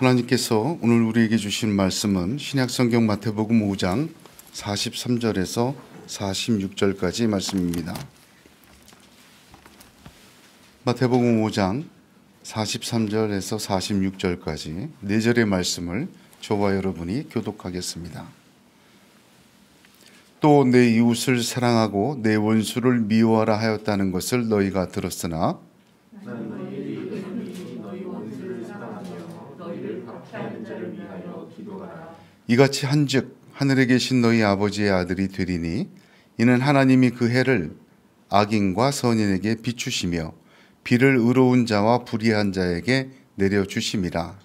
하나님께서 오늘 우리에게 주신 말씀은 신약성경 마태복음 5장 43절에서 46절까지 말씀입니다. 마태복음 5장 43절에서 46절까지 4절의 말씀을 저와 여러분이 교독하겠습니다. 또 내 이웃을 사랑하고 내 원수를 미워하라 하였다는 것을 너희가 들었으나 이같이 한즉 하늘에 계신 너희 아버지의 아들이 되리니 이는 하나님이 그 해를 악인과 선인에게 비추시며 비를 의로운 자와 불의한 자에게 내려주심이라.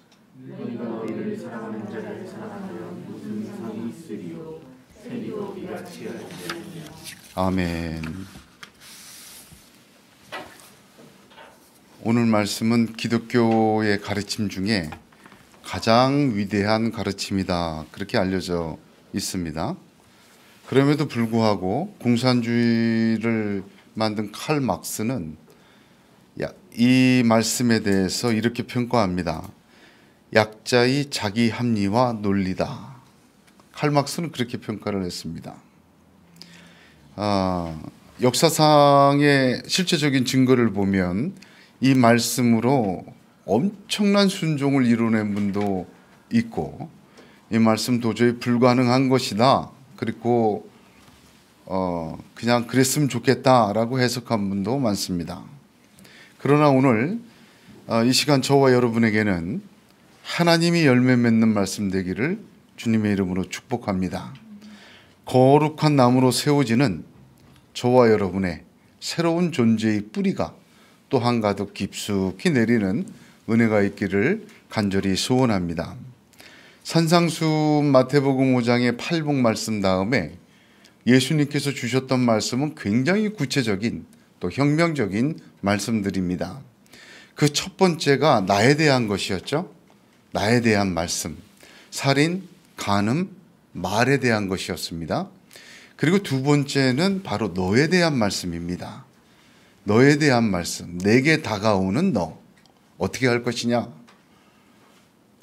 아멘. 오늘 말씀은 기독교의 가르침 중에 가장 위대한 가르침이다, 그렇게 알려져 있습니다. 그럼에도 불구하고 공산주의를 만든 칼 막스는 이 말씀에 대해서 이렇게 평가합니다. 약자의 자기 합리화 논리다. 칼 막스는 그렇게 평가를 했습니다. 역사상의 실제적인 증거를 보면 이 말씀으로 엄청난 순종을 이뤄낸 분도 있고, 이 말씀 도저히 불가능한 것이다, 그리고 그냥 그랬으면 좋겠다라고 해석한 분도 많습니다. 그러나 오늘 이 시간 저와 여러분에게는 하나님이 열매 맺는 말씀 되기를 주님의 이름으로 축복합니다. 거룩한 나무로 세워지는 저와 여러분의 새로운 존재의 뿌리가 또 한가득 깊숙이 내리는 은혜가 있기를 간절히 소원합니다. 산상수 마태복음 5장의 팔복 말씀 다음에 예수님께서 주셨던 말씀은 굉장히 구체적인 또 혁명적인 말씀들입니다. 그 첫 번째가 나에 대한 것이었죠. 나에 대한 말씀. 살인, 간음, 말에 대한 것이었습니다. 그리고 두 번째는 바로 너에 대한 말씀입니다. 너에 대한 말씀. 내게 다가오는 너. 어떻게 할 것이냐?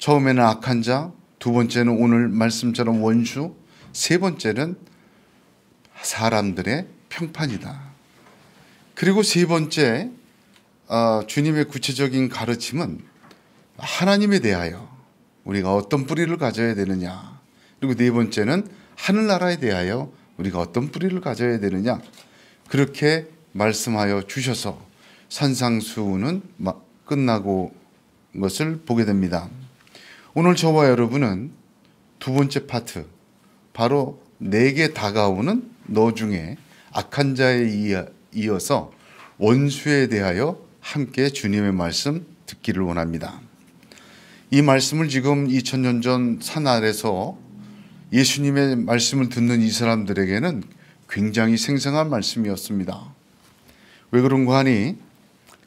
처음에는 악한 자, 두 번째는 오늘 말씀처럼 원수, 세 번째는 사람들의 평판이다. 그리고 세 번째, 주님의 구체적인 가르침은 하나님에 대하여 우리가 어떤 뿌리를 가져야 되느냐. 그리고 네 번째는 하늘나라에 대하여 우리가 어떤 뿌리를 가져야 되느냐. 그렇게 말씀하여 주셔서 산상수훈은 끝나고 것을 보게 됩니다. 오늘 저와 여러분은 두 번째 파트, 바로 내게 다가오는 너 중에 악한 자에 이어서 원수에 대하여 함께 주님의 말씀 듣기를 원합니다. 이 말씀을 지금 2000년 전 산 아래서 예수님의 말씀을 듣는 이 사람들에게는 굉장히 생생한 말씀이었습니다. 왜 그런가 하니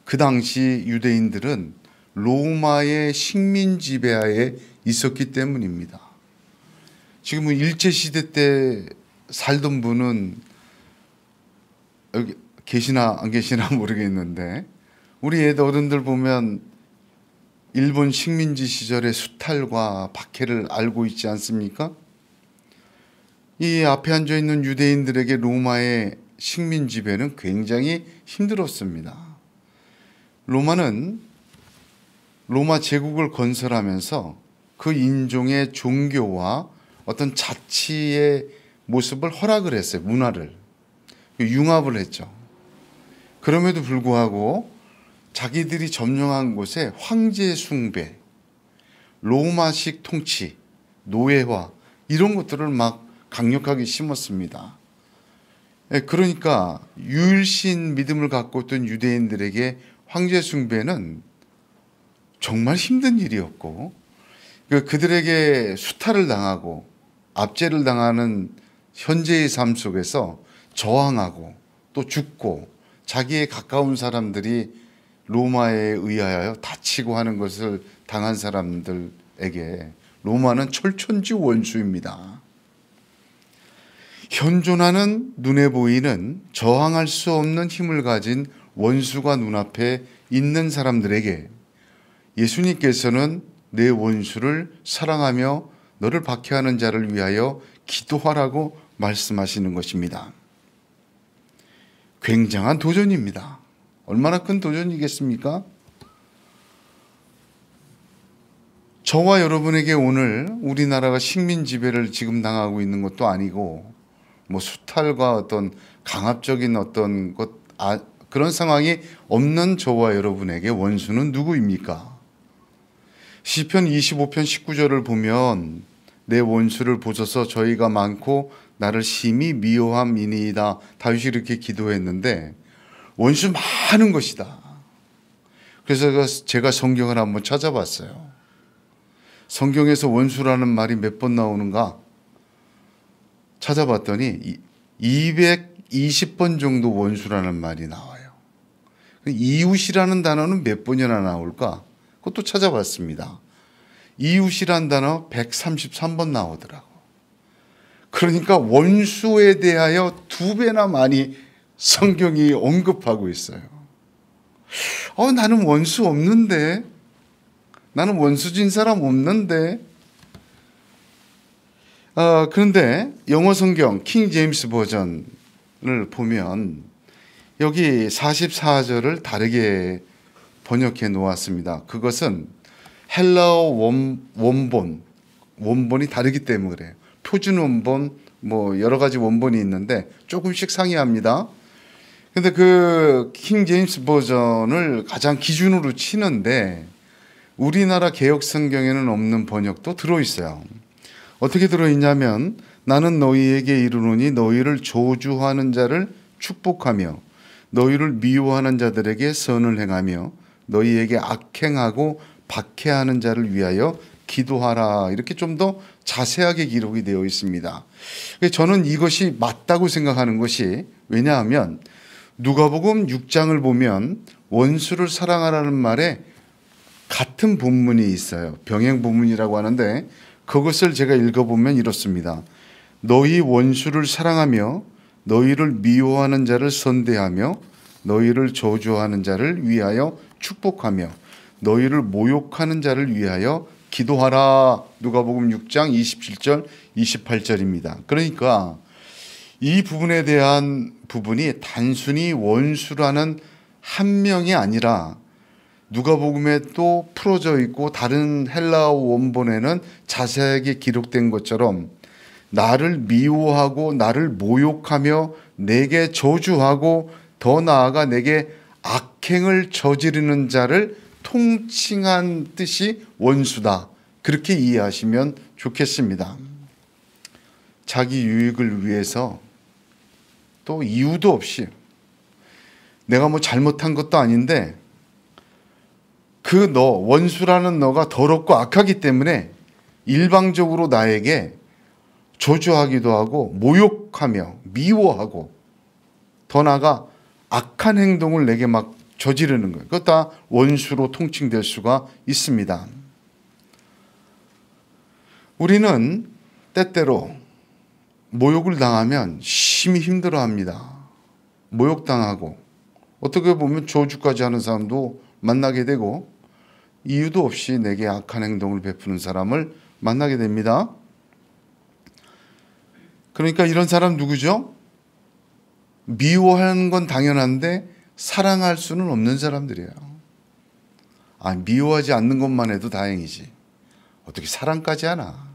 그 당시 유대인들은 로마의 식민 지배하에 있었기 때문입니다. 지금은 일제시대 때 살던 분은 여기 계시나 안 계시나 모르겠는데, 우리 애들 어른들 보면 일본 식민지 시절의 수탈과 박해를 알고 있지 않습니까? 이 앞에 앉아있는 유대인들에게 로마의 식민 지배는 굉장히 힘들었습니다. 로마는 로마 제국을 건설하면서 그 인종의 종교와 어떤 자치의 모습을 허락을 했어요. 문화를 융합을 했죠. 그럼에도 불구하고 자기들이 점령한 곳에 황제 숭배, 로마식 통치, 노예화, 이런 것들을 막 강력하게 심었습니다. 그러니까 유일신 믿음을 갖고 있던 유대인들에게 황제 숭배는 정말 힘든 일이었고, 그들에게 수탈을 당하고 압제를 당하는 현재의 삶 속에서 저항하고 또 죽고 자기의 가까운 사람들이 로마에 의하여 다치고 하는 것을 당한 사람들에게 로마는 철천지 원수입니다. 현존하는 눈에 보이는 저항할 수 없는 힘을 가진 원수가 눈앞에 있는 사람들에게 예수님께서는 내 원수를 사랑하며 너를 박해하는 자를 위하여 기도하라고 말씀하시는 것입니다. 굉장한 도전입니다. 얼마나 큰 도전이겠습니까? 저와 여러분에게 오늘 우리나라가 식민 지배를 지금 당하고 있는 것도 아니고 뭐 수탈과 어떤 강압적인 어떤 그런 상황이 없는 저와 여러분에게 원수는 누구입니까? 시편 25편 19절을 보면 내 원수를 보소서 저희가 많고 나를 심히 미워함이니이다. 다윗이 이렇게 기도했는데 원수 많은 것이다. 그래서 제가 성경을 한번 찾아봤어요. 성경에서 원수라는 말이 몇 번 나오는가 찾아봤더니 220번 정도 원수라는 말이 나와요. 이웃이라는 단어는 몇 번이나 나올까? 그것도 찾아봤습니다. 이웃이란 단어 133번 나오더라고. 그러니까 원수에 대하여 2배나 많이 성경이 언급하고 있어요. 나는 원수 없는데, 나는 원수진 사람 없는데. 그런데 영어 성경 킹 제임스 버전을 보면 여기 44절을 다르게 번역해 놓았습니다. 그것은 헬라어 원본이 다르기 때문에 그래요. 표준 원본, 뭐 여러 가지 원본이 있는데 조금씩 상이합니다. 근데 그 킹 제임스 버전을 가장 기준으로 치는데 우리나라 개역 성경에는 없는 번역도 들어있어요. 어떻게 들어있냐면 나는 너희에게 이르노니 너희를 저주하는 자를 축복하며 너희를 미워하는 자들에게 선을 행하며 너희에게 악행하고 박해하는 자를 위하여 기도하라. 이렇게 좀 더 자세하게 기록이 되어 있습니다. 저는 이것이 맞다고 생각하는 것이 왜냐하면 누가복음 6장을 보면 원수를 사랑하라는 말에 같은 본문이 있어요. 병행 본문이라고 하는데 그것을 제가 읽어보면 이렇습니다. 너희 원수를 사랑하며 너희를 미워하는 자를 선대하며 너희를 저주하는 자를 위하여 축복하며 너희를 모욕하는 자를 위하여 기도하라. 누가복음 6장 27절 28절입니다. 그러니까 이 부분에 대한 부분이 단순히 원수라는 한 명이 아니라 누가복음에 또 풀어져 있고 다른 헬라어 원본에는 자세하게 기록된 것처럼 나를 미워하고 나를 모욕하며 내게 저주하고 더 나아가 내게 악행을 저지르는 자를 통칭한 뜻이 원수다. 그렇게 이해하시면 좋겠습니다. 자기 유익을 위해서 또 이유도 없이 내가 뭐 잘못한 것도 아닌데 그 원수라는 너가 더럽고 악하기 때문에 일방적으로 나에게 저주하기도 하고 모욕하며 미워하고 더 나아가 악한 행동을 내게 막 저지르는 거예요. 그것 다 원수로 통칭될 수가 있습니다. 우리는 때때로 모욕을 당하면 심히 힘들어합니다. 모욕당하고 어떻게 보면 저주까지 하는 사람도 만나게 되고 이유도 없이 내게 악한 행동을 베푸는 사람을 만나게 됩니다. 그러니까 이런 사람 누구죠? 미워하는 건 당연한데 사랑할 수는 없는 사람들이에요. 미워하지 않는 것만 해도 다행이지 어떻게 사랑까지 하나.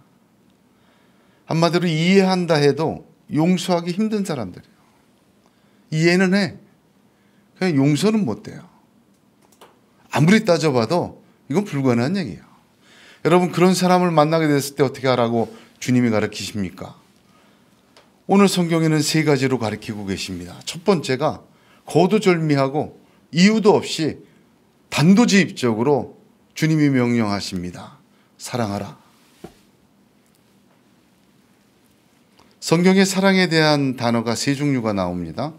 한마디로 이해한다 해도 용서하기 힘든 사람들이에요. 이해는 해. 그냥 용서는 못 돼요. 아무리 따져봐도 이건 불가능한 얘기예요. 여러분 그런 사람을 만나게 됐을 때 어떻게 하라고 주님이 가르치십니까? 오늘 성경에는 3가지로 가르치고 계십니다. 첫 번째가 거두절미하고 이유도 없이 단도직입적으로 주님이 명령하십니다. 사랑하라. 성경에 사랑에 대한 단어가 3종류가 나옵니다.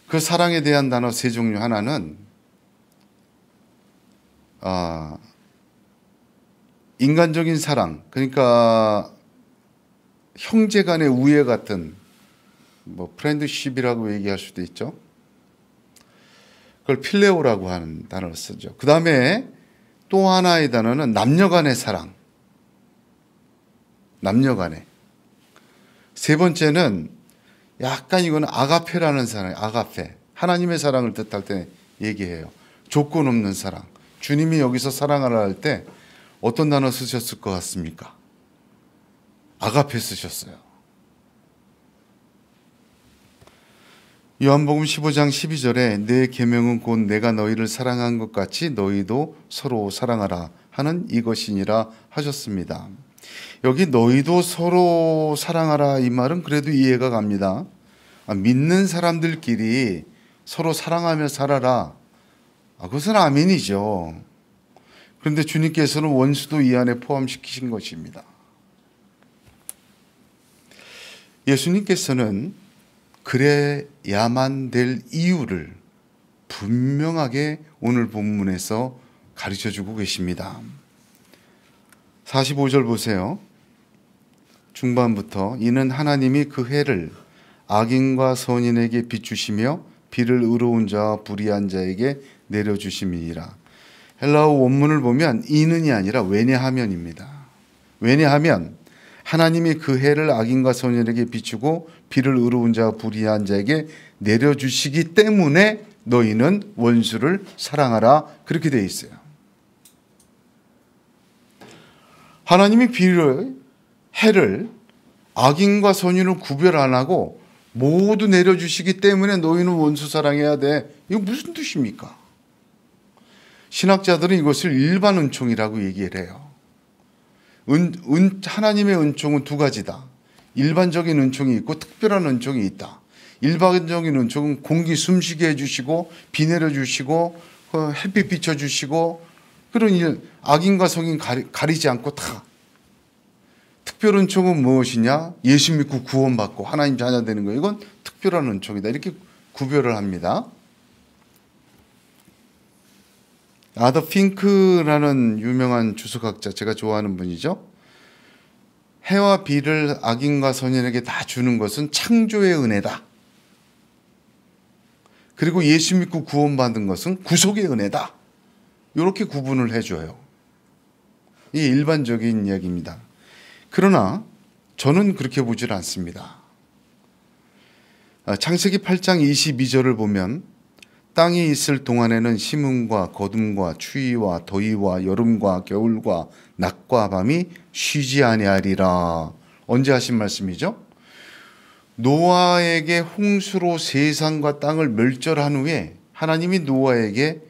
그 사랑에 대한 단어 3종류 하나는 인간적인 사랑, 그러니까 형제 간의 우애 같은 뭐 프렌드십이라고 얘기할 수도 있죠. 그걸 필레오라고 하는 단어를 쓰죠. 그 다음에 또 하나의 단어는 남녀간의 사랑. 남녀간의. 세 번째는 약간 이거는 아가페라는 사랑, 아가페. 하나님의 사랑을 뜻할 때 얘기해요. 조건 없는 사랑. 주님이 여기서 사랑하라 할 때 어떤 단어 쓰셨을 것 같습니까? 아가페 쓰셨어요. 요한복음 15장 12절에 내 계명은 곧 내가 너희를 사랑한 것 같이 너희도 서로 사랑하라 하는 이것이니라 하셨습니다. 여기 너희도 서로 사랑하라 이 말은 그래도 이해가 갑니다. 믿는 사람들끼리 서로 사랑하며 살아라. 그것은 아멘이죠. 그런데 주님께서는 원수도 이 안에 포함시키신 것입니다. 예수님께서는 그래야만 될 이유를 분명하게 오늘 본문에서 가르쳐주고 계십니다. 45절 보세요. 중반부터 이는 하나님이 그 해를 악인과 선인에게 비추시며 비를 의로운 자와 불의한 자에게 내려주심이니라. 헬라어 원문을 보면 이는이 아니라 왜냐하면입니다. 왜냐하면 하나님이 그 해를 악인과 선인에게 비추고 비를 의로운 자와 불의한 자에게 내려주시기 때문에 너희는 원수를 사랑하라 그렇게 되어 있어요. 하나님이 해를 악인과 선인을 구별 안 하고 모두 내려주시기 때문에 너희는 원수 사랑해야 돼. 이거 무슨 뜻입니까? 신학자들은 이것을 일반 은총이라고 얘기를 해요. 하나님의 은총은 두 가지다. 일반적인 은총이 있고 특별한 은총이 있다. 일반적인 은총은 공기 숨쉬게 해주시고 비 내려주시고 햇빛 비춰주시고 그런 일, 악인과 성인 가리지 않고 다. 특별 은총은 무엇이냐? 예수 믿고 구원받고 하나님 자녀 되는 거. 이건 특별한 은총이다. 이렇게 구별을 합니다. 아더 핑크라는 유명한 주석학자, 제가 좋아하는 분이죠. 해와 비를 악인과 선인에게 다 주는 것은 창조의 은혜다. 그리고 예수 믿고 구원받은 것은 구속의 은혜다. 이렇게 구분을 해줘요. 이게 일반적인 이야기입니다. 그러나 저는 그렇게 보질 않습니다. 창세기 8장 22절을 보면 땅이 있을 동안에는 심음과 거둠과 추위와 더위와 여름과 겨울과 낮과 밤이 쉬지 아니하리라. 언제 하신 말씀이죠? 노아에게 홍수로 세상과 땅을 멸절한 후에 하나님이 노아에게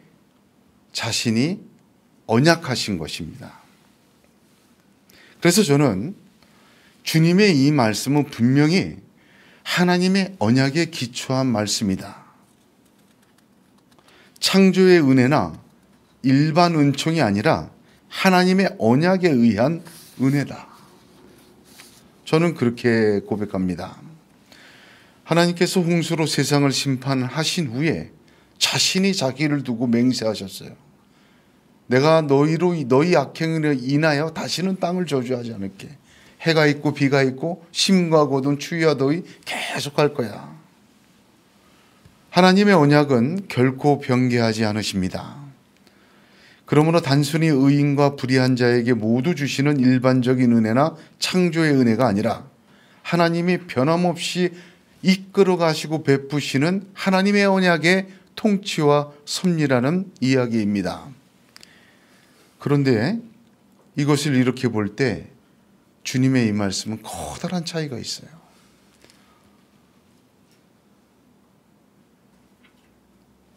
자신이 언약하신 것입니다. 그래서 저는 주님의 이 말씀은 분명히 하나님의 언약에 기초한 말씀이다. 창조의 은혜나 일반 은총이 아니라 하나님의 언약에 의한 은혜다. 저는 그렇게 고백합니다. 하나님께서 홍수로 세상을 심판하신 후에 자신이 자기를 두고 맹세하셨어요. 내가 너희 악행으로 인하여 다시는 땅을 저주하지 않을게. 해가 있고 비가 있고 심과 고든 추위와 더위 계속할 거야. 하나님의 언약은 결코 변개하지 않으십니다. 그러므로 단순히 의인과 불의한 자에게 모두 주시는 일반적인 은혜나 창조의 은혜가 아니라 하나님이 변함없이 이끌어 가시고 베푸시는 하나님의 언약의 통치와 섭리라는 이야기입니다. 그런데 이것을 이렇게 볼 때 주님의 이 말씀은 커다란 차이가 있어요.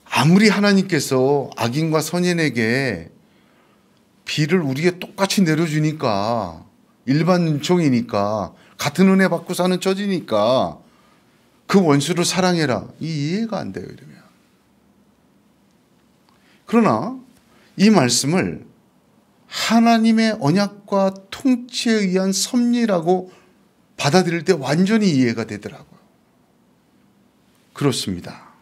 아무리 하나님께서 악인과 선인에게 비를 우리에게 똑같이 내려주니까 일반 은총이니까 같은 은혜 받고 사는 처지니까 그 원수를 사랑해라. 이해가 안 돼요. 이러면. 그러나 이 말씀을 하나님의 언약과 통치에 의한 섭리라고 받아들일 때 완전히 이해가 되더라고요. 그렇습니다.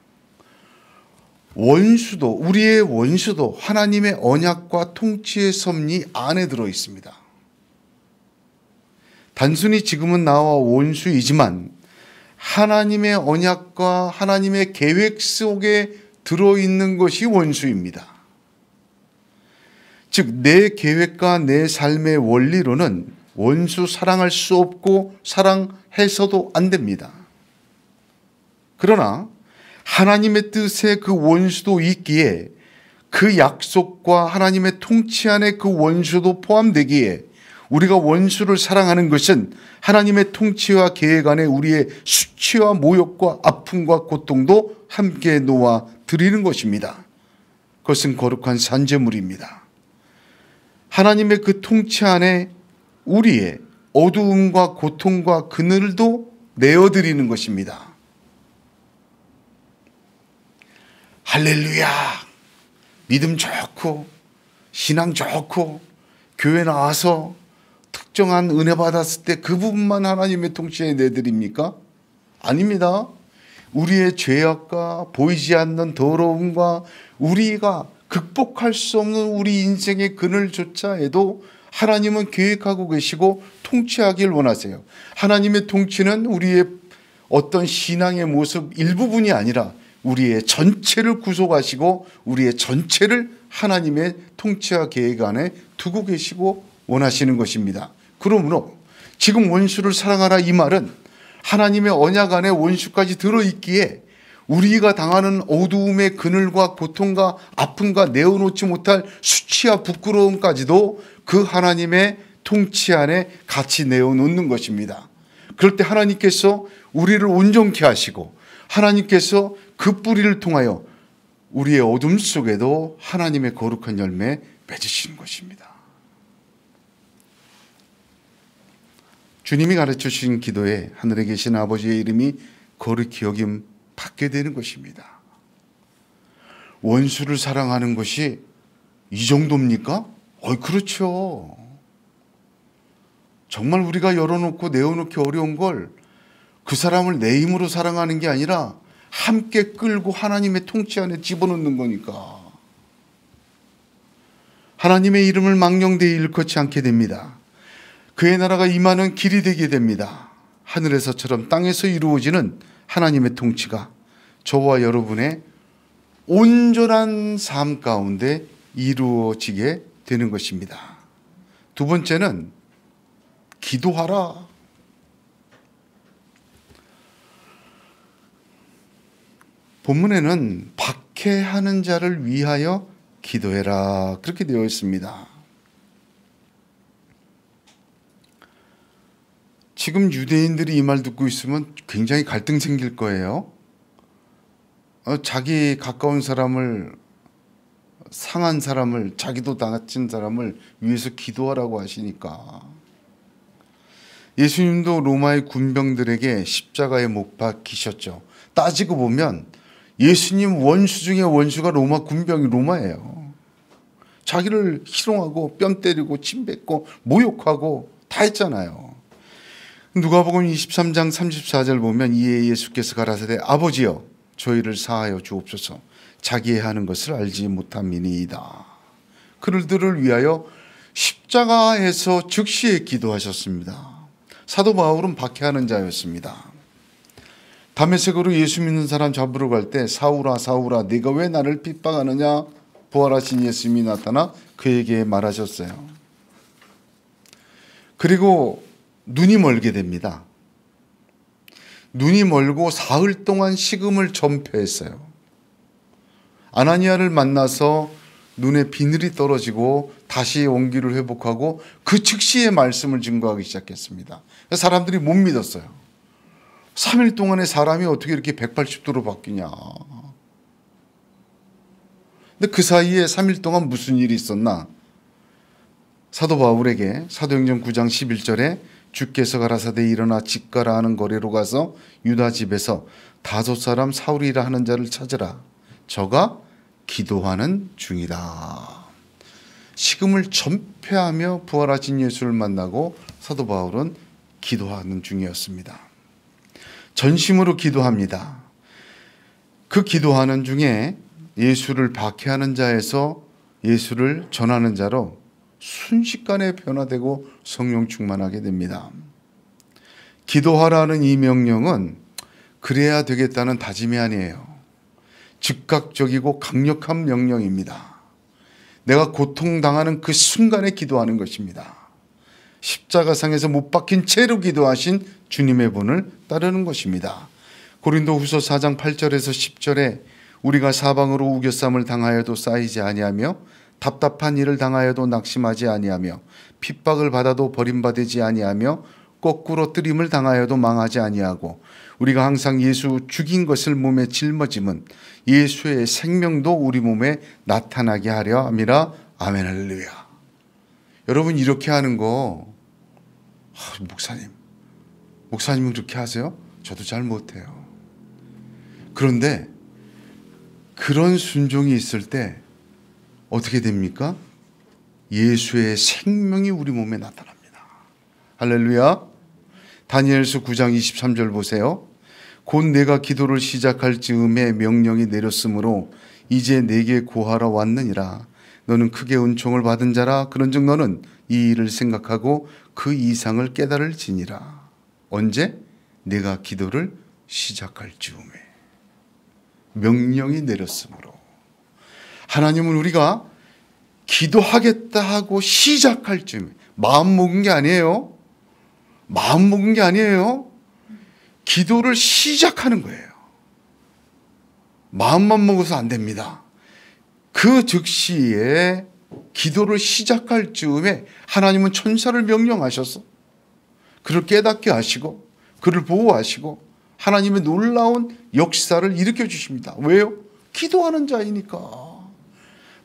원수도, 우리의 원수도 하나님의 언약과 통치의 섭리 안에 들어 있습니다. 단순히 지금은 나와 원수이지만 하나님의 언약과 하나님의 계획 속에 들어있는 것이 원수입니다. 즉 내 계획과 내 삶의 원리로는 원수 사랑할 수 없고 사랑해서도 안 됩니다. 그러나 하나님의 뜻에 그 원수도 있기에 그 약속과 하나님의 통치 안에 그 원수도 포함되기에 우리가 원수를 사랑하는 것은 하나님의 통치와 계획 안에 우리의 수치와 모욕과 아픔과 고통도 함께 놓아 드리는 것입니다. 그것은 거룩한 산제물입니다. 하나님의 그 통치 안에 우리의 어두움과 고통과 그늘도 내어드리는 것입니다. 할렐루야! 믿음 좋고 신앙 좋고 교회 나와서 특정한 은혜 받았을 때 그 부분만 하나님의 통치에 내드립니까? 아닙니다. 우리의 죄악과 보이지 않는 더러움과 우리가 극복할 수 없는 우리 인생의 그늘조차에도 하나님은 계획하고 계시고 통치하길 원하세요. 하나님의 통치는 우리의 어떤 신앙의 모습 일부분이 아니라 우리의 전체를 구속하시고 우리의 전체를 하나님의 통치와 계획 안에 두고 계시고 원하시는 것입니다. 그러므로 지금 원수를 사랑하라 이 말은 하나님의 언약 안에 원수까지 들어있기에 우리가 당하는 어두움의 그늘과 고통과 아픔과 내어놓지 못할 수치와 부끄러움까지도 그 하나님의 통치 안에 같이 내어놓는 것입니다. 그럴 때 하나님께서 우리를 온전케 하시고 하나님께서 그 뿌리를 통하여 우리의 어둠 속에도 하나님의 거룩한 열매 맺으시는 것입니다. 주님이 가르쳐 주신 기도에 하늘에 계신 아버지의 이름이 거룩히 여김 받게 되는 것입니다. 원수를 사랑하는 것이 이 정도입니까? 그렇죠. 정말 우리가 열어놓고 내어놓기 어려운 걸 그 사람을 내 힘으로 사랑하는 게 아니라 함께 끌고 하나님의 통치 안에 집어넣는 거니까. 하나님의 이름을 망령되이 일컫지 않게 됩니다. 그의 나라가 임하는 길이 되게 됩니다. 하늘에서처럼 땅에서 이루어지는 하나님의 통치가 저와 여러분의 온전한 삶 가운데 이루어지게 되는 것입니다. 두 번째는 기도하라. 본문에는 박해하는 자를 위하여 기도해라 그렇게 되어 있습니다. 지금 유대인들이 이 말 듣고 있으면 굉장히 갈등 생길 거예요. 자기 가까운 사람을 상한 사람을 자기도 다친 사람을 위해서 기도하라고 하시니까 예수님도 로마의 군병들에게 십자가에 못 박히셨죠. 따지고 보면 예수님 원수 중에 원수가 로마 군병이 로마예요. 자기를 희롱하고 뺨 때리고 침 뱉고 모욕하고 다 했잖아요. 누가복음 23장 34절 보면 이에 예수께서 가라사대 아버지여 저희를 사하여 주옵소서 자기의 하는 것을 알지 못함이니이다. 그들을 위하여 십자가에서 즉시에 기도하셨습니다. 사도 바울은 박해하는 자였습니다. 다메섹으로 예수 믿는 사람 잡으러 갈 때 사울아 사울아 네가 왜 나를 핍박하느냐 부활하신 예수님이 나타나 그에게 말하셨어요. 그리고 눈이 멀게 됩니다. 눈이 멀고 사흘 동안 식음을 전폐했어요. 아나니아를 만나서 눈에 비늘이 떨어지고 다시 온기를 회복하고 그 즉시의 말씀을 증거하기 시작했습니다. 사람들이 못 믿었어요. 3일 동안에 사람이 어떻게 이렇게 180도로 바뀌냐. 근데 그 사이에 3일 동안 무슨 일이 있었나? 사도 바울에게 사도행전 9장 11절에 주께서 가라사대 일어나 집 가라 하는 거리로 가서 유다 집에서 5 사울이라 하는 자를 찾으라. 저가 기도하는 중이다. 식음을 전폐하며 부활하신 예수를 만나고 사도 바울은 기도하는 중이었습니다. 전심으로 기도합니다. 그 기도하는 중에 예수를 박해하는 자에서 예수를 전하는 자로 순식간에 변화되고 성령 충만하게 됩니다. 기도하라는 이 명령은 그래야 되겠다는 다짐이 아니에요. 즉각적이고 강력한 명령입니다. 내가 고통당하는 그 순간에 기도하는 것입니다. 십자가상에서 못 박힌 채로 기도하신 주님의 분을 따르는 것입니다. 고린도후서 4장 8절에서 10절에 우리가 사방으로 우겨쌈을 당하여도 쌓이지 아니하며 답답한 일을 당하여도 낙심하지 아니하며 핍박을 받아도 버림받지 아니하며 거꾸로 뜨림을 당하여도 망하지 아니하고 우리가 항상 예수 죽인 것을 몸에 짊어짐은 예수의 생명도 우리 몸에 나타나게 하려 함이라. 아멘 할렐루야. 여러분 이렇게 하는 거 목사님은 그렇게 하세요? 저도 잘 못해요. 그런데 그런 순종이 있을 때 어떻게 됩니까? 예수의 생명이 우리 몸에 나타납니다. 할렐루야. 다니엘서 9장 23절 보세요. 곧 내가 기도를 시작할 즈음에 명령이 내렸으므로 이제 내게 구하러 왔느니라. 너는 크게 은총을 받은 자라. 그런즉 너는 이 일을 생각하고 그 이상을 깨달을지니라. 언제? 내가 기도를 시작할 즈음에 명령이 내렸으므로. 하나님은 우리가 기도하겠다 하고 시작할 즈음에, 마음 먹은 게 아니에요. 기도를 시작하는 거예요. 마음만 먹어서 안 됩니다. 그 즉시에 기도를 시작할 즈음에 하나님은 천사를 명령하셔서 그를 깨닫게 하시고 그를 보호하시고 하나님의 놀라운 역사를 일으켜 주십니다. 왜요? 기도하는 자이니까.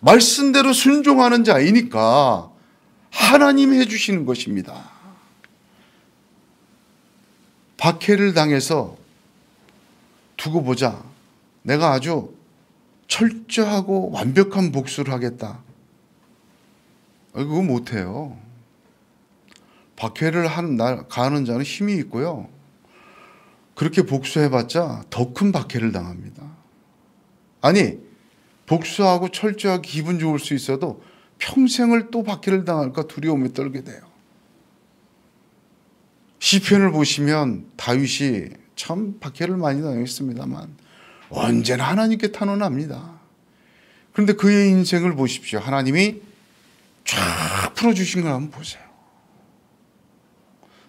말씀대로 순종하는 자이니까 하나님이 해주시는 것입니다. 박해를 당해서 두고 보자. 내가 아주 철저하고 완벽한 복수를 하겠다. 그거 못해요. 박해를 가하는 자는 힘이 있고요. 그렇게 복수해봤자 더 큰 박해를 당합니다. 아니, 복수하고 철저하게 기분 좋을 수 있어도 평생을 또 박해를 당할까 두려움에 떨게 돼요. 시편을 보시면 다윗이 참 박해를 많이 당했습니다만 언제나 하나님께 탄원합니다. 그런데 그의 인생을 보십시오. 하나님이 쫙 풀어주신 걸 한번 보세요.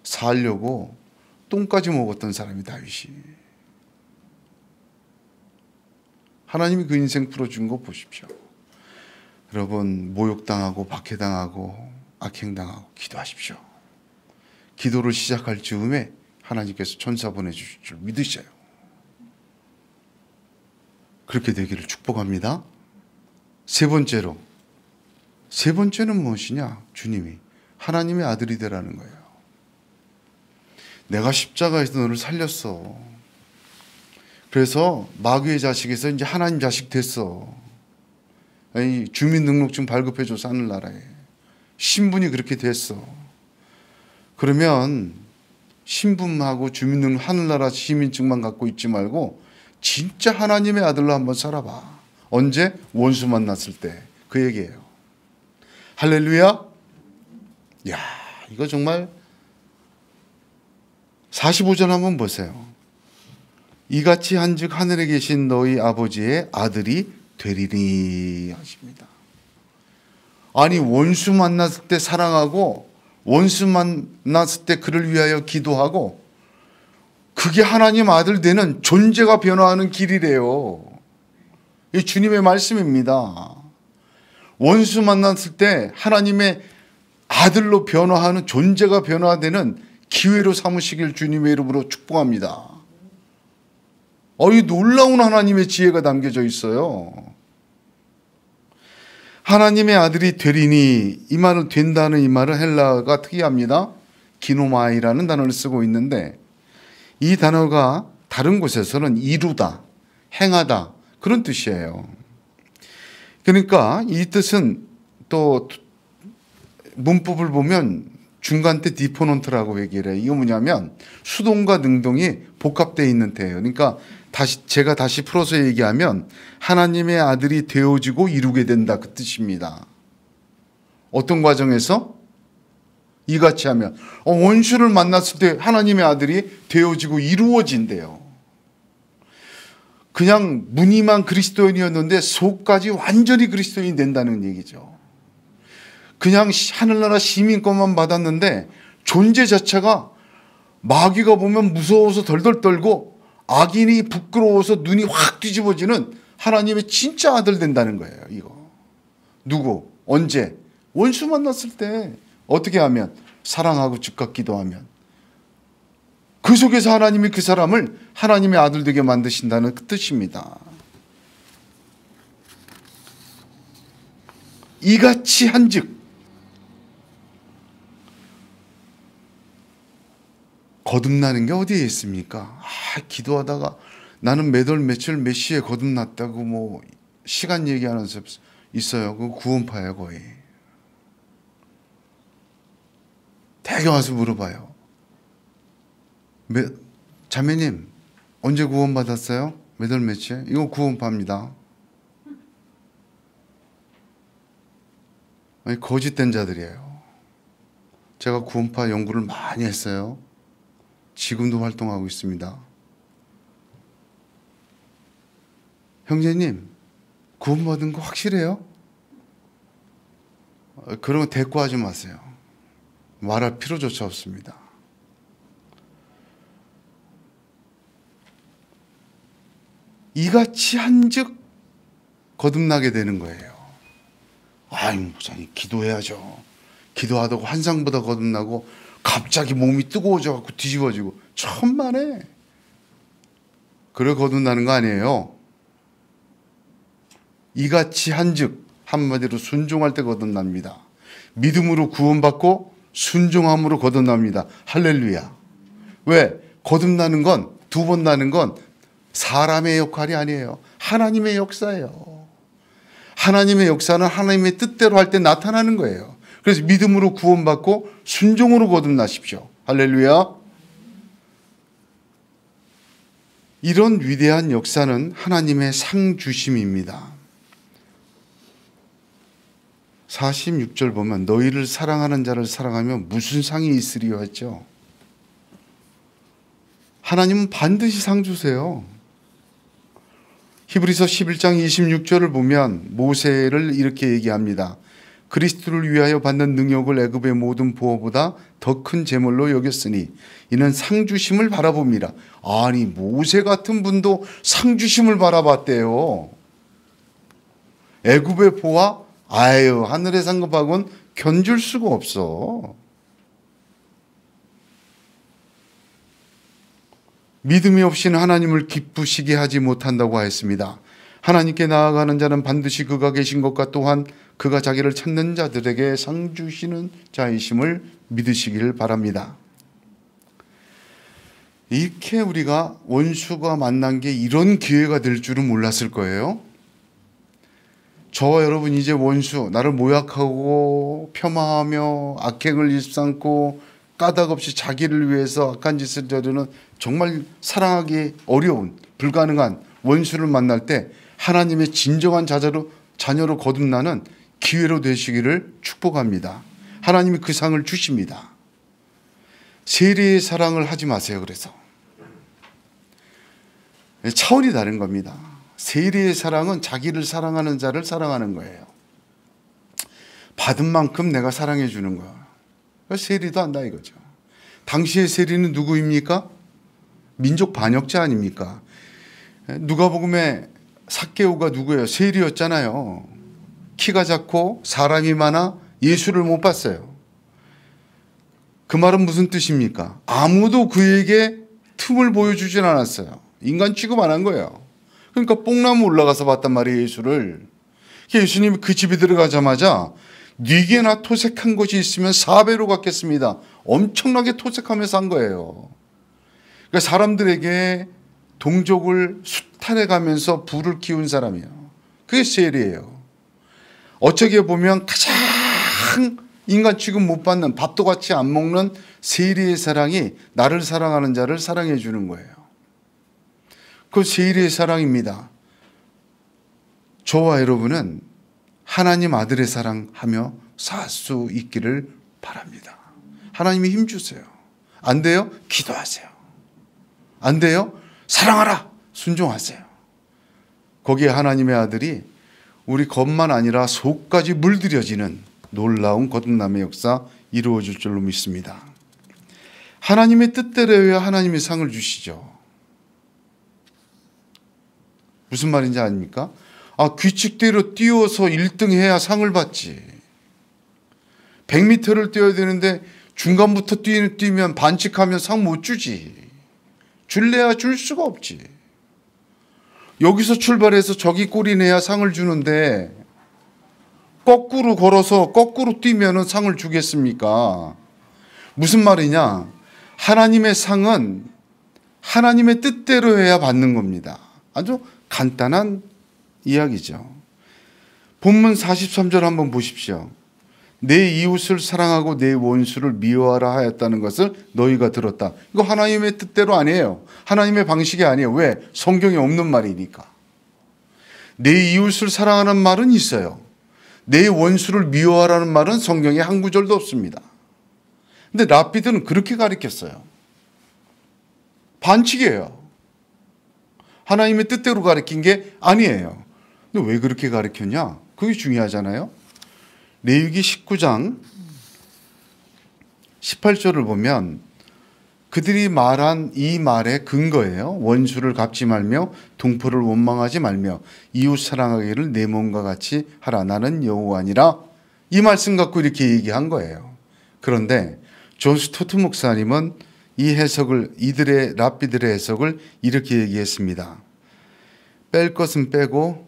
살려고 똥까지 먹었던 사람이 다윗이. 하나님이 그 인생 풀어준 거 보십시오. 여러분, 모욕당하고 박해당하고 악행당하고 기도하십시오. 기도를 시작할 즈음에 하나님께서 천사 보내주실 줄 믿으셔요. 그렇게 되기를 축복합니다. 세 번째는 무엇이냐? 주님이 하나님의 아들이 되라는 거예요. 내가 십자가에서 너를 살렸어. 그래서 마귀의 자식에서 이제 하나님 자식 됐어. 주민등록증 발급해줘서 하늘나라에 신분이 그렇게 됐어. 그러면 신분하고 주민등록 하늘나라 시민증만 갖고 있지 말고 진짜 하나님의 아들로 한번 살아봐. 언제? 원수 만났을 때. 그 얘기예요. 할렐루야. 야, 이거 정말 45절 한번 보세요. 이같이 한즉 하늘에 계신 너희 아버지의 아들이 되리니 하십니다. 아니, 원수 만났을 때 사랑하고 원수 만났을 때 그를 위하여 기도하고 그게 하나님 아들 되는 존재가 변화하는 길이래요. 이 주님의 말씀입니다. 원수 만났을 때 하나님의 아들로 변화하는 존재가 변화되는 기회로 삼으시길 주님의 이름으로 축복합니다. 이 놀라운 하나님의 지혜가 담겨져 있어요. 하나님의 아들이 되리니, 이 말은 된다는 이 말은 헬라어가 특이합니다. 기노마이라는 단어를 쓰고 있는데 이 단어가 다른 곳에서는 이루다, 행하다 그런 뜻이에요. 그러니까 이 뜻은 또 문법을 보면 중간때 디포넌트라고 얘기를 해요. 이거 뭐냐면 수동과 능동이 복합되어 있는 태예요. 그러니까 제가 다시 풀어서 얘기하면 하나님의 아들이 되어지고 이루게 된다, 그 뜻입니다. 어떤 과정에서? 이같이 하면 원수를 만났을 때 하나님의 아들이 되어지고 이루어진대요. 그냥 무늬만 그리스도인이었는데 속까지 완전히 그리스도인이 된다는 얘기죠. 그냥 하늘나라 시민권만 받았는데 존재 자체가 마귀가 보면 무서워서 덜덜 떨고 악인이 부끄러워서 눈이 확 뒤집어지는 하나님의 진짜 아들 된다는 거예요. 이거 누구 언제 원수 만났을 때 어떻게 하면 사랑하고 즉각 기도하면 그 속에서 하나님이 그 사람을 하나님의 아들 되게 만드신다는 그 뜻입니다. 이같이 한즉 거듭나는 게 어디에 있습니까? 기도하다가 나는 몇 월 며칠 몇 시에 거듭났다고 뭐 시간 얘기하는 사람 있어요. 그 구원파예요 거의. 대개 와서 물어봐요. 자매님 언제 구원 받았어요? 몇 월 며칠? 이거 구원파입니다. 아니, 거짓된 자들이에요. 제가 구원파 연구를 많이 했어요. 지금도 활동하고 있습니다. 형제님 구원받은 거 확실해요? 그런 거 대꾸하지 마세요. 말할 필요조차 없습니다. 이같이 한즉 거듭나게 되는 거예요. 아이 목사님 기도해야죠. 기도하다가 환상보다 거듭나고 갑자기 몸이 뜨거워져 갖고 뒤집어지고 천만에 그래 거듭나는 거 아니에요. 이같이 한즉 한마디로 순종할 때 거듭납니다. 믿음으로 구원받고 순종함으로 거듭납니다. 할렐루야. 왜? 거듭나는 건 두 번 나는 건 사람의 역할이 아니에요. 하나님의 역사예요. 하나님의 역사는 하나님의 뜻대로 할 때 나타나는 거예요. 그래서 믿음으로 구원받고 순종으로 거듭나십시오. 할렐루야. 이런 위대한 역사는 하나님의 상 주심입니다. 46절 보면 너희를 사랑하는 자를 사랑하면 무슨 상이 있으리요 했죠. 하나님은 반드시 상 주세요. 히브리서 11장 26절을 보면 모세를 이렇게 얘기합니다. 그리스도를 위하여 받는 능력을 애굽의 모든 보호보다 더 큰 제물로 여겼으니 이는 상 주심을 바라봅니다. 아니 모세 같은 분도 상 주심을 바라봤대요. 애굽의 보화 아유 하늘의 상급하고는 견줄 수가 없어. 믿음이 없이는 하나님을 기쁘시게 하지 못한다고 하였습니다. 하나님께 나아가는 자는 반드시 그가 계신 것과 또한 그가 자기를 찾는 자들에게 상 주시는 자이심을 믿으시길 바랍니다. 이렇게 우리가 원수가 만난 게 이런 기회가 될 줄은 몰랐을 거예요. 저와 여러분 이제 원수 나를 모욕하고 폄하하며 악행을 일삼고 까닭없이 자기를 위해서 악한 짓을 저지르는 정말 사랑하기 어려운 불가능한 원수를 만날 때 하나님의 진정한 자녀로 거듭나는 기회로 되시기를 축복합니다. 하나님이 그 상을 주십니다. 세리의 사랑을 하지 마세요. 그래서 차원이 다른 겁니다. 세리의 사랑은 자기를 사랑하는 자를 사랑하는 거예요. 받은 만큼 내가 사랑해 주는 거야. 세리도 한다 이거죠. 당시의 세리는 누구입니까? 민족 반역자 아닙니까? 누가복음에 삭개오가 누구예요? 세리였잖아요. 키가 작고 사람이 많아 예수를 못 봤어요. 그 말은 무슨 뜻입니까? 아무도 그에게 틈을 보여주진 않았어요. 인간 취급 안 한 거예요. 그러니까 뽕나무 올라가서 봤단 말이에요, 예수를. 예수님이 그 집에 들어가자마자 네게나 토색한 것이 있으면 4배로 갚겠습니다. 엄청나게 토색하면서 한 거예요. 그러니까 사람들에게 동족을 수탈해 가면서 부를 키운 사람이에요. 그게 세리예요. 어떻게 보면 가장 인간 취급 못 받는 밥도 같이 안 먹는 세리의 사랑이 나를 사랑하는 자를 사랑해 주는 거예요. 그 세리의 사랑입니다. 저와 여러분은 하나님 아들의 사랑하며 살 수 있기를 바랍니다. 하나님이 힘 주세요. 안 돼요? 기도하세요. 안 돼요? 사랑하라. 순종하세요. 거기에 하나님의 아들이 우리 겉만 아니라 속까지 물들여지는 놀라운 거듭남의 역사 이루어질 줄로 믿습니다. 하나님의 뜻대로 해야 하나님의 상을 주시죠. 무슨 말인지 아닙니까? 규칙대로 뛰어서 1등 해야 상을 받지. 100m를 뛰어야 되는데 중간부터 뛰면 반칙하면 상 못 주지. 줄래야 줄 수가 없지. 여기서 출발해서 저기 골이 내야 상을 주는데 거꾸로 걸어서 거꾸로 뛰면 상을 주겠습니까? 무슨 말이냐? 하나님의 상은 하나님의 뜻대로 해야 받는 겁니다. 아주 간단한 이야기죠. 본문 43절 한번 보십시오. 내 이웃을 사랑하고 내 원수를 미워하라 하였다는 것을 너희가 들었다. 이거 하나님의 뜻대로 아니에요. 하나님의 방식이 아니에요. 왜? 성경에 없는 말이니까. 내 이웃을 사랑하는 말은 있어요. 내 원수를 미워하라는 말은 성경에 한 구절도 없습니다. 근데 랍비들은 그렇게 가르쳤어요. 반칙이에요. 하나님의 뜻대로 가르친 게 아니에요. 근데 왜 그렇게 가르쳤냐? 그게 중요하잖아요. 레위기 19장 18절을 보면 그들이 말한 이 말의 근거예요. 원수를 갚지 말며 동포를 원망하지 말며 이웃 사랑하기를 내 몸과 같이 하라. 나는 여호와니라. 이 말씀 갖고 이렇게 얘기한 거예요. 그런데 존 스토트 목사님은 이 해석을, 이들의 랍비들의 해석을 이렇게 얘기했습니다. 뺄 것은 빼고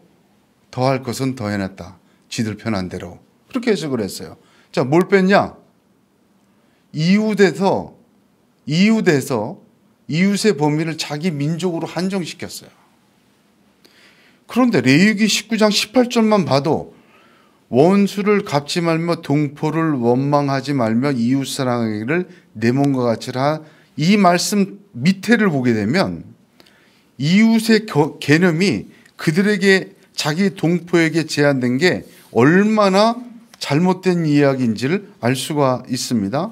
더할 것은 더해놨다. 지들 편한 대로. 그렇게 해석을 했어요. 자, 뭘 뺐냐? 이웃의 범위를 자기 민족으로 한정시켰어요. 그런데 레위기 19장 18절만 봐도 원수를 갚지 말며 동포를 원망하지 말며 이웃 사랑하기를 내 몸과 같이 하라. 이 말씀 밑에를 보게 되면 이웃의 개념이 그들에게 자기 동포에게 제한된 게 얼마나 잘못된 이야기인지를 알 수가 있습니다.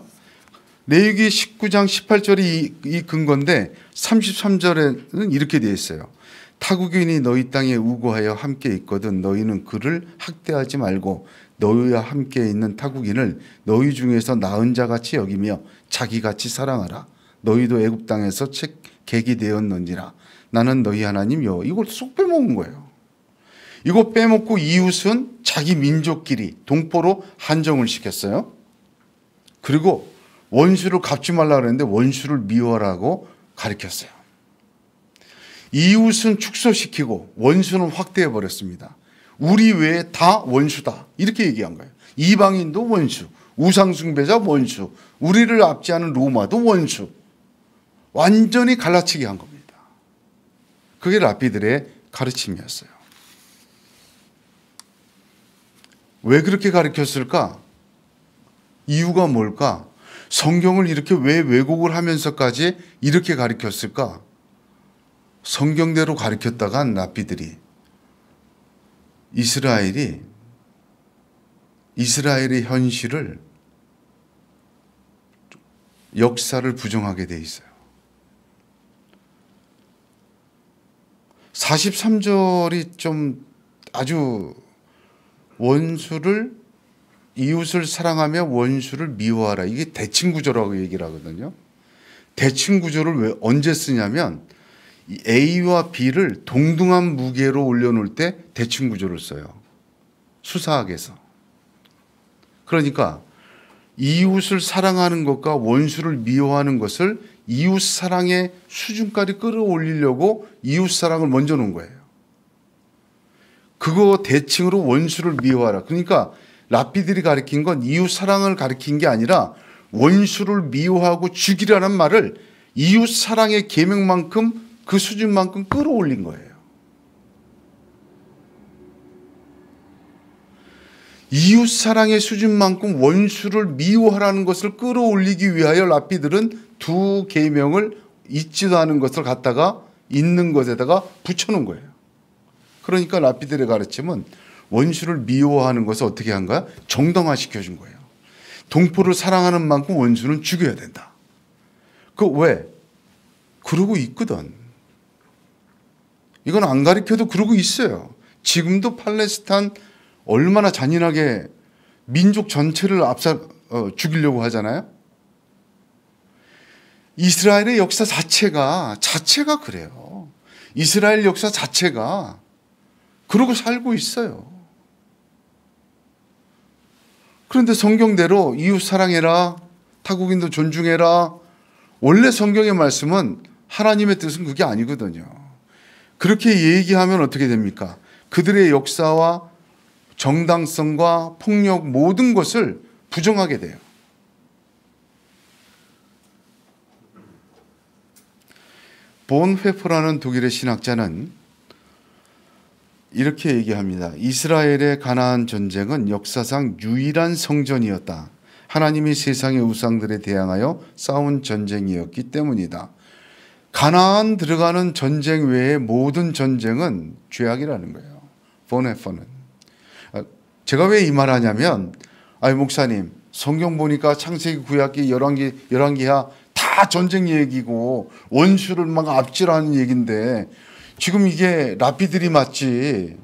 레위기 19장 18절이 이 근거인데 33절에는 이렇게 되어 있어요. 타국인이 너희 땅에 우고하여 함께 있거든 너희는 그를 학대하지 말고 너희와 함께 있는 타국인을 너희 중에서 나은 자같이 여기며 자기같이 사랑하라. 너희도 애굽 땅에서 객이 되었는지라. 나는 너희 하나님 여호와. 이걸 쏙 빼먹은 거예요. 이거 빼먹고 이웃은 자기 민족끼리 동포로 한정을 시켰어요. 그리고 원수를 갚지 말라 그랬는데 원수를 미워하라고 가르쳤어요. 이웃은 축소시키고 원수는 확대해 버렸습니다. 우리 외에 다 원수다. 이렇게 얘기한 거예요. 이방인도 원수, 우상숭배자 원수, 우리를 압제하는 로마도 원수. 완전히 갈라치기 한 겁니다. 그게 랍비들의 가르침이었어요. 왜 그렇게 가르쳤을까? 이유가 뭘까? 성경을 이렇게 왜 왜곡을 하면서까지 이렇게 가르쳤을까? 성경대로 가르쳤다간 랍비들이 이스라엘의 현실을, 역사를 부정하게 돼 있어요. 43절이 좀 아주 이웃을 사랑하며 원수를 미워하라. 이게 대칭구조라고 얘기를 하거든요. 대칭구조를 언제 쓰냐면 A와 B를 동등한 무게로 올려놓을 때 대칭구조를 써요. 수사학에서. 그러니까 이웃을 사랑하는 것과 원수를 미워하는 것을 이웃 사랑의 수준까지 끌어올리려고 이웃 사랑을 먼저 놓은 거예요. 그거 대칭으로 원수를 미워하라. 그러니까 랍비들이 가르친 건 이웃 사랑을 가르친 게 아니라 원수를 미워하고 죽이라는 말을 이웃 사랑의 계명만큼 그 수준만큼 끌어올린 거예요. 이웃 사랑의 수준만큼 원수를 미워하라는 것을 끌어올리기 위하여 랍비들은 두 계명을 있지도 않은 것을 갖다가 있는 것에다가 붙여놓은 거예요. 그러니까 랍비들의 가르침은 원수를 미워하는 것을 어떻게 한 거야? 정당화시켜준 거예요. 동포를 사랑하는 만큼 원수는 죽여야 된다. 그 왜? 그러고 있거든. 이건 안 가르쳐도 그러고 있어요. 지금도 팔레스타인 얼마나 잔인하게 민족 전체를 죽이려고 하잖아요. 이스라엘의 역사 자체가 그래요. 이스라엘 역사 자체가 그러고 살고 있어요. 그런데 성경대로 이웃 사랑해라, 타국인도 존중해라. 원래 성경의 말씀은 하나님의 뜻은 그게 아니거든요. 그렇게 얘기하면 어떻게 됩니까? 그들의 역사와 정당성과 폭력 모든 것을 부정하게 돼요. 본회퍼라는 독일의 신학자는 이렇게 얘기합니다. 이스라엘의 가나안 전쟁은 역사상 유일한 성전이었다. 하나님이 세상의 우상들에 대항하여 싸운 전쟁이었기 때문이다. 가나안 들어가는 전쟁 외의 모든 전쟁은 죄악이라는 거예요. 본회퍼는. 제가 왜 이 말 하냐면, 목사님, 성경 보니까 창세기, 구약기, 열왕기하 다 전쟁 얘기고 원수를 막 압질하는 얘기인데 지금 이게 라피들이 맞지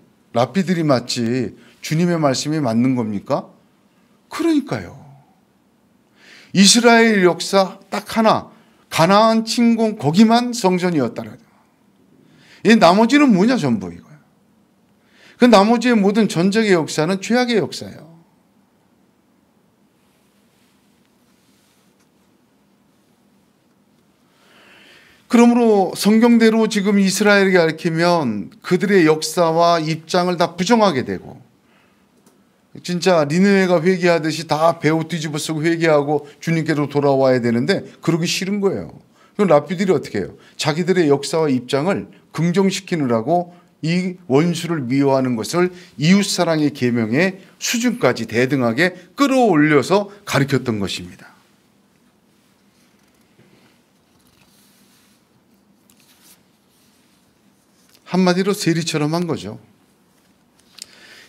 주님의 말씀이 맞는 겁니까? 그러니까요. 이스라엘 역사 딱 하나, 가나안 침공 거기만 성전이었다라. 이 나머지는 뭐냐 전부 이거예요. 그 나머지의 모든 전쟁의 역사는 죄악의 역사예요. 그러므로 성경대로 지금 이스라엘에게 가르치면 그들의 역사와 입장을 다 부정하게 되고, 진짜 니느웨가 회개하듯이 다 배옷 뒤집어 쓰고 회개하고 주님께로 돌아와야 되는데 그러기 싫은 거예요. 그럼 랍비들이 어떻게 해요? 자기들의 역사와 입장을 긍정시키느라고 이 원수를 미워하는 것을 이웃사랑의 계명의 수준까지 대등하게 끌어올려서 가르쳤던 것입니다. 한마디로 세리처럼 한 거죠.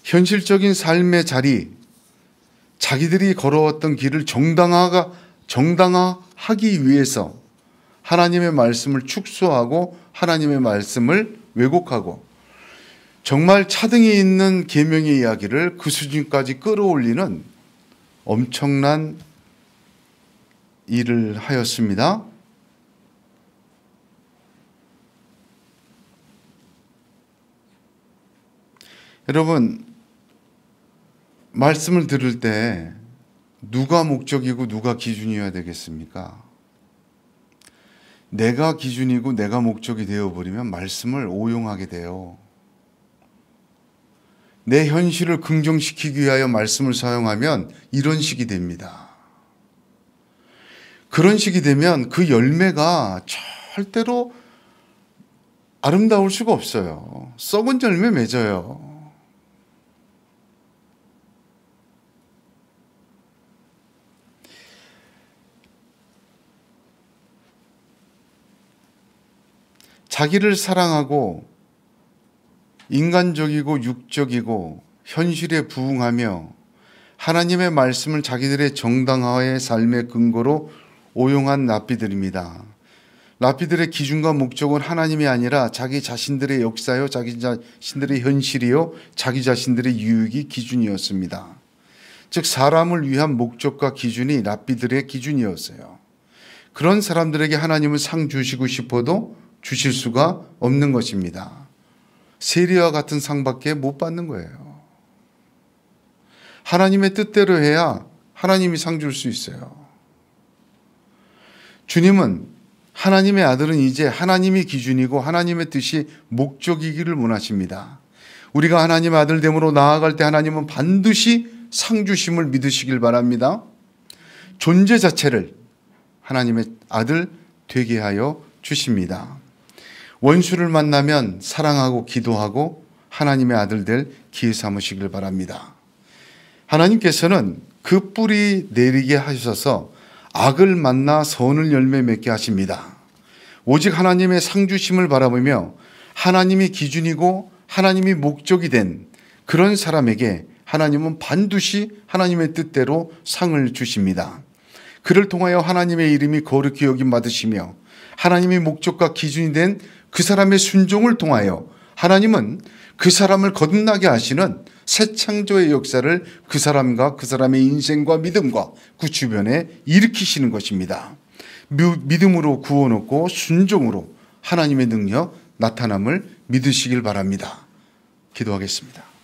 현실적인 삶의 자리, 자기들이 걸어왔던 길을 정당화하기 위해서 하나님의 말씀을 축소하고 하나님의 말씀을 왜곡하고 정말 차등이 있는 계명의 이야기를 그 수준까지 끌어올리는 엄청난 일을 하였습니다. 여러분, 말씀을 들을 때 누가 목적이고 누가 기준이어야 되겠습니까? 내가 기준이고 내가 목적이 되어버리면 말씀을 오용하게 돼요. 내 현실을 긍정시키기 위하여 말씀을 사용하면 이런 식이 됩니다. 그런 식이 되면 그 열매가 절대로 아름다울 수가 없어요. 썩은 열매 맺어요. 자기를 사랑하고 인간적이고 육적이고 현실에 부응하며 하나님의 말씀을 자기들의 정당화의 삶의 근거로 오용한 랍비들입니다. 랍비들의 기준과 목적은 하나님이 아니라 자기 자신들의 역사요, 자기 자신들의 현실이요, 자기 자신들의 유익이 기준이었습니다. 즉 사람을 위한 목적과 기준이 랍비들의 기준이었어요. 그런 사람들에게 하나님은 상 주시고 싶어도 주실 수가 없는 것입니다. 세리와 같은 상밖에 못 받는 거예요. 하나님의 뜻대로 해야 하나님이 상 줄 수 있어요. 주님은 하나님의 아들은 이제 하나님이 기준이고 하나님의 뜻이 목적이기를 원하십니다. 우리가 하나님의 아들 됨으로 나아갈 때 하나님은 반드시 상 주심을 믿으시길 바랍니다. 존재 자체를 하나님의 아들 되게 하여 주십니다. 원수를 만나면 사랑하고 기도하고 하나님의 아들 될 기회 삼으시길 바랍니다. 하나님께서는 그 뿌리 내리게 하셔서 악을 만나 선을 열매 맺게 하십니다. 오직 하나님의 상 주심을 바라보며 하나님이 기준이고 하나님이 목적이 된 그런 사람에게 하나님은 반드시 하나님의 뜻대로 상을 주십니다. 그를 통하여 하나님의 이름이 거룩히 여김 받으시며 하나님의 목적과 기준이 된 그 사람의 순종을 통하여 하나님은 그 사람을 거듭나게 하시는 새 창조의 역사를 그 사람과 그 사람의 인생과 믿음과 그 주변에 일으키시는 것입니다. 믿음으로 구원 얻고 순종으로 하나님의 능력 나타남을 믿으시길 바랍니다. 기도하겠습니다.